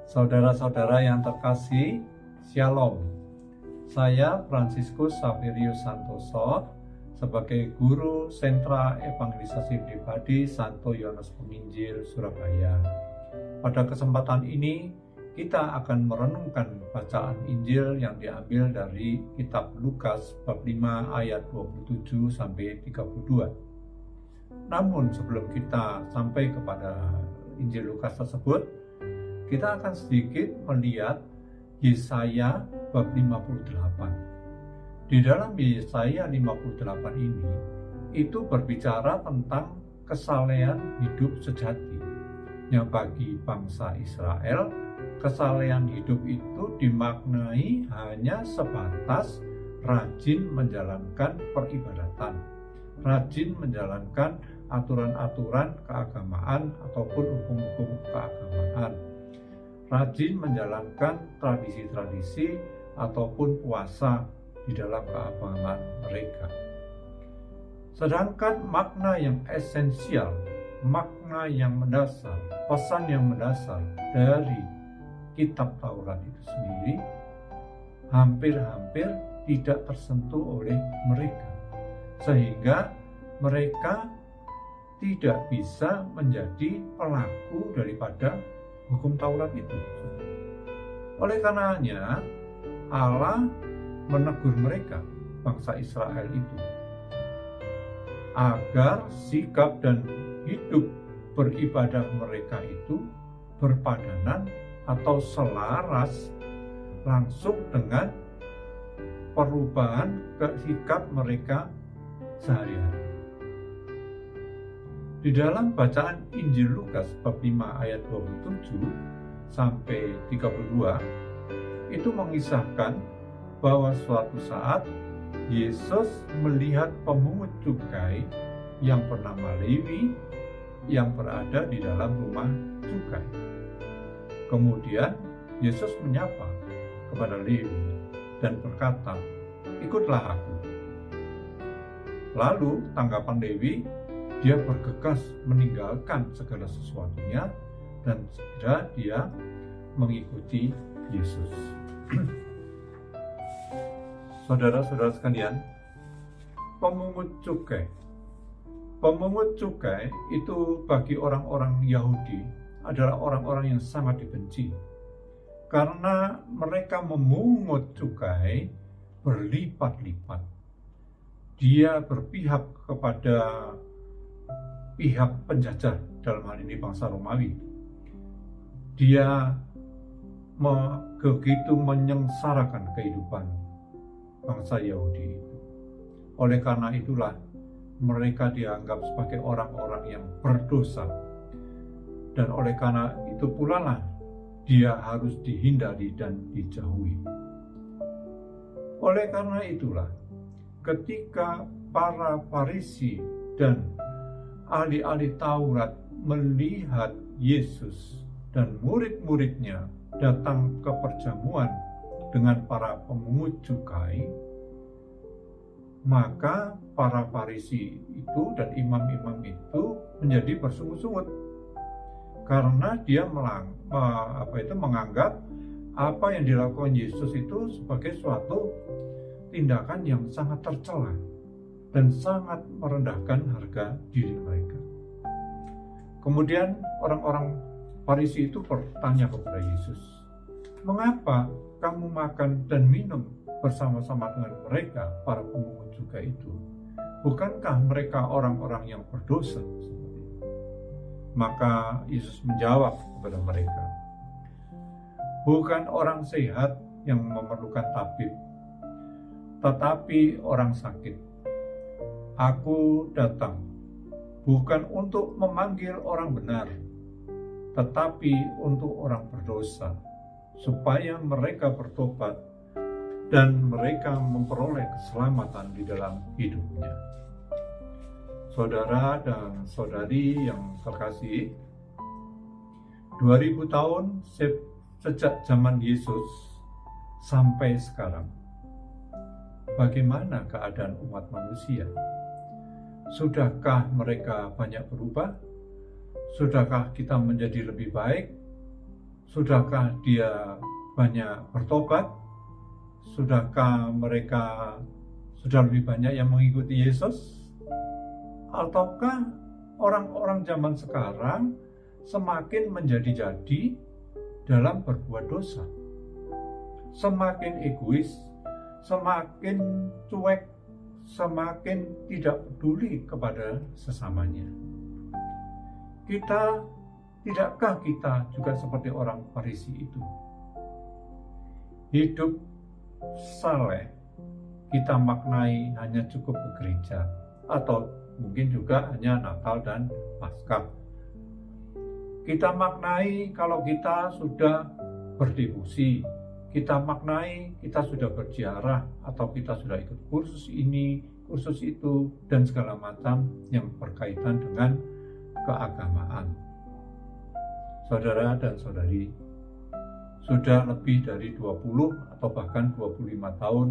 Saudara-saudara yang terkasih, Shalom. Saya Fransiskus Saverius Santoso sebagai Guru Sentra Evangelisasi Pribadi Santo Yohanes Penginjil Surabaya. Pada kesempatan ini, kita akan merenungkan bacaan Injil yang diambil dari kitab Lukas bab 5 ayat 27 sampai 32. Namun sebelum kita sampai kepada Injil Lukas tersebut, kita akan sedikit melihat Yesaya bab 58. Di dalam Yesaya 58 ini, itu berbicara tentang kesalehan hidup sejati. Yang bagi bangsa Israel, kesalehan hidup itu dimaknai hanya sebatas rajin menjalankan peribadatan, rajin menjalankan aturan-aturan keagamaan ataupun hukum-hukum keagamaan, rajin menjalankan tradisi-tradisi ataupun puasa di dalam keagamaan mereka. Sedangkan makna yang esensial, makna yang mendasar, pesan yang mendasar dari kitab Taurat itu sendiri hampir-hampir tidak tersentuh oleh mereka, sehingga mereka tidak bisa menjadi pelaku daripada hukum Taurat itu. Oleh karenanya, Allah menegur mereka, bangsa Israel itu, agar sikap dan hidup beribadah mereka itu berpadanan atau selaras langsung dengan perubahan sikap mereka sehari-hari. Di dalam bacaan Injil Lukas bab 5 ayat 27 sampai 32 itu mengisahkan bahwa suatu saat Yesus melihat pemungut cukai yang bernama Lewi yang berada di dalam rumah cukai. Kemudian Yesus menyapa kepada Lewi dan berkata, "Ikutlah aku." Lalu tanggapan Lewi, dia bergegas meninggalkan segala sesuatunya dan segera dia mengikuti Yesus. Saudara-saudara sekalian, pemungut cukai itu bagi orang-orang Yahudi adalah orang-orang yang sangat dibenci karena mereka memungut cukai berlipat-lipat. Dia berpihak kepada pihak penjajah, dalam hal ini bangsa Romawi. Dia begitu menyengsarakan kehidupan bangsa Yahudi. Oleh karena itulah mereka dianggap sebagai orang-orang yang berdosa, dan oleh karena itu pula lah dia harus dihindari dan dijauhi. Oleh karena itulah ketika para Farisi dan ahli-ahli Taurat melihat Yesus dan murid-muridnya datang ke perjamuan dengan para pemungut cukai, maka para Farisi itu dan imam-imam itu menjadi bersungut-sungut karena dia menganggap apa yang dilakukan Yesus itu sebagai suatu tindakan yang sangat tercela dan sangat merendahkan harga diri mereka. Kemudian orang-orang Farisi itu bertanya kepada Yesus, "Mengapa kamu makan dan minum bersama-sama dengan mereka, para pemungut cukai itu? Bukankah mereka orang-orang yang berdosa?" Maka Yesus menjawab kepada mereka, "Bukan orang sehat yang memerlukan tabib, tetapi orang sakit. Aku datang bukan untuk memanggil orang benar, tetapi untuk orang berdosa, supaya mereka bertobat dan mereka memperoleh keselamatan di dalam hidupnya. Saudara dan saudari yang terkasih, 2000 tahun sejak zaman Yesus sampai sekarang, bagaimana keadaan umat manusia? Sudahkah mereka banyak berubah? Sudahkah kita menjadi lebih baik? Sudahkah dia banyak bertobat? Sudahkah mereka sudah lebih banyak yang mengikuti Yesus? Ataukah orang-orang zaman sekarang semakin menjadi-jadi dalam berbuat dosa? Semakin egois, semakin cuek, semakin tidak peduli kepada sesamanya. Tidakkah kita juga seperti orang Farisi itu? Hidup saleh kita maknai hanya cukup ke gereja, atau mungkin juga hanya Natal dan Paskah. Kita maknai kalau kita sudah berdevosi, kita maknai kita sudah berziarah, atau kita sudah ikut kursus ini, kursus itu, dan segala macam yang berkaitan dengan keagamaan. Saudara dan saudari, sudah lebih dari 20 atau bahkan 25 tahun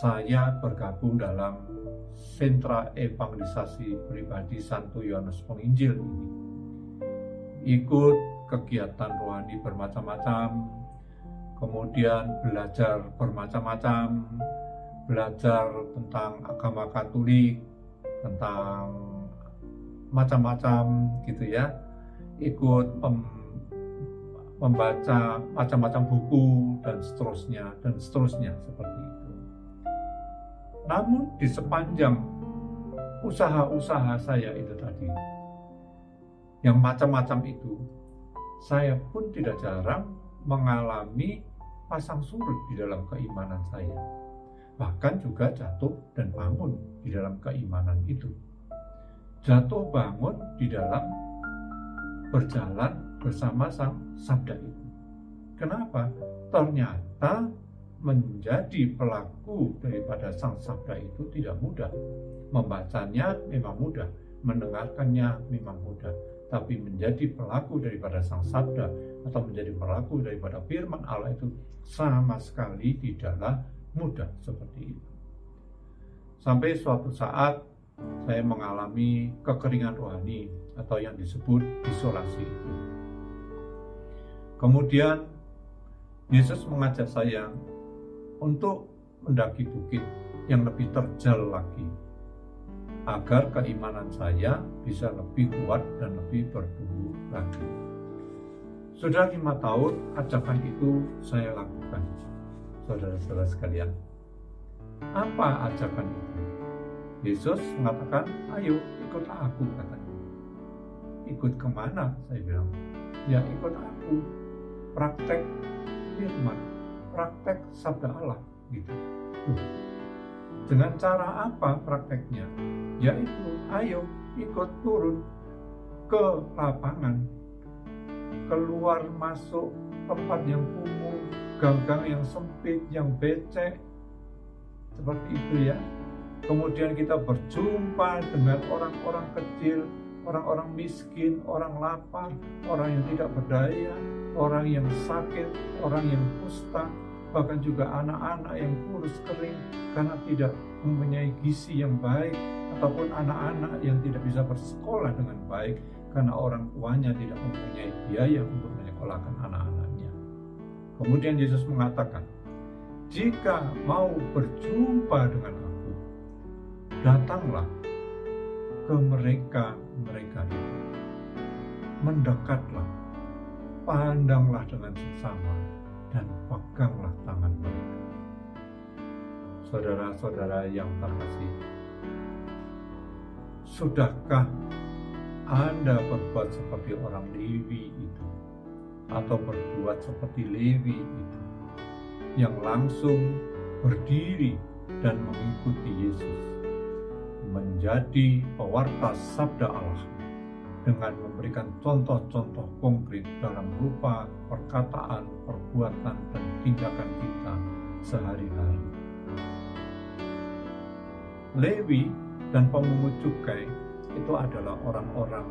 saya bergabung dalam sentra evangelisasi pribadi Santo Yohanes Penginjil ini. Ikut kegiatan rohani bermacam-macam, kemudian belajar bermacam-macam, belajar tentang agama Katolik, tentang macam-macam gitu ya, ikut membaca macam-macam buku dan seterusnya seperti itu. Namun di sepanjang usaha-usaha saya itu tadi, yang macam-macam itu, saya pun tidak jarang mengalami pasang surut di dalam keimanan saya. Bahkan juga jatuh dan bangun di dalam keimanan itu. Jatuh bangun di dalam berjalan bersama sang sabda itu. Kenapa? Ternyata menjadi pelaku daripada sang sabda itu tidak mudah. Membacanya memang mudah, mendengarkannya memang mudah, tapi menjadi pelaku daripada sang sabda atau menjadi pelaku daripada firman Allah itu sama sekali tidaklah mudah seperti itu. Sampai suatu saat saya mengalami kekeringan rohani atau yang disebut isolasi itu. Kemudian Yesus mengajak saya untuk mendaki bukit yang lebih terjal lagi, agar keimanan saya bisa lebih kuat dan lebih bertumbuh lagi. Sudah 5 tahun ajakan itu saya lakukan, saudara-saudara sekalian. Apa ajakan itu? Yesus mengatakan, ayo ikutlah aku, katanya. Ikut kemana? Saya bilang, ya ikut aku, praktek firman, praktek sabda Allah gitu. Dengan cara apa prakteknya? Yaitu ayo ikut turun ke lapangan, keluar masuk tempat yang kumuh, gang-gang yang sempit, yang becek, seperti itu ya. Kemudian kita berjumpa dengan orang-orang kecil, orang-orang miskin, orang lapar, orang yang tidak berdaya, orang yang sakit, orang yang kusta, bahkan juga anak-anak yang kurus kering karena tidak mempunyai gizi yang baik, ataupun anak-anak yang tidak bisa bersekolah dengan baik karena orang tuanya tidak mempunyai biaya untuk menyekolahkan anak-anaknya. Kemudian Yesus mengatakan, jika mau berjumpa dengan aku, datanglah ke mereka itu, mendekatlah, pandanglah dengan seksama, dan peganglah tangan mereka. Saudara-saudara yang terkasih, sudahkah Anda berbuat seperti orang Lewi itu, atau berbuat seperti Lewi itu, yang langsung berdiri dan mengikuti Yesus, menjadi pewarta sabda Allah dengan memberikan contoh-contoh konkret dalam rupa perkataan, perbuatan, dan tindakan kita sehari-hari. Lewi dan pemungut cukai itu adalah orang-orang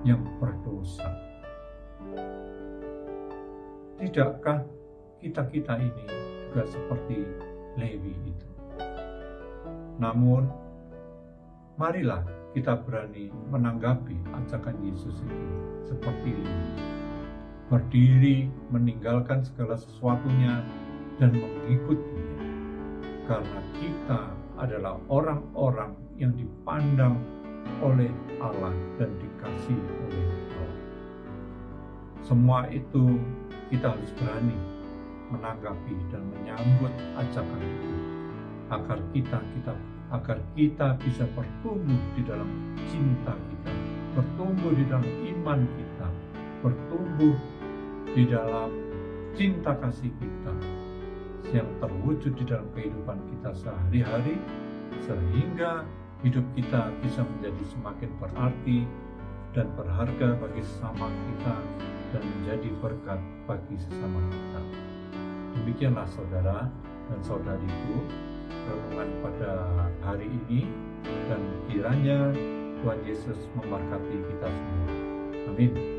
yang berdosa. Tidakkah kita-kita ini juga seperti Lewi itu? Namun, marilah kita berani menanggapi ajakan Yesus itu seperti Lewi. Berdiri, meninggalkan segala sesuatunya, dan mengikutinya. Karena kita adalah orang-orang yang dipandang oleh Allah dan dikasihi oleh Allah. Semua itu kita harus berani menanggapi dan menyambut ajakan itu agar kita bisa bertumbuh di dalam cinta kita, bertumbuh di dalam iman kita, bertumbuh di dalam cinta kasih kita yang terwujud di dalam kehidupan kita sehari-hari, sehingga hidup kita bisa menjadi semakin berarti dan berharga bagi sesama kita dan menjadi berkat bagi sesama kita. Demikianlah saudara dan saudariku renungan pada hari ini, dan kiranya Tuhan Yesus memberkati kita semua. Amin.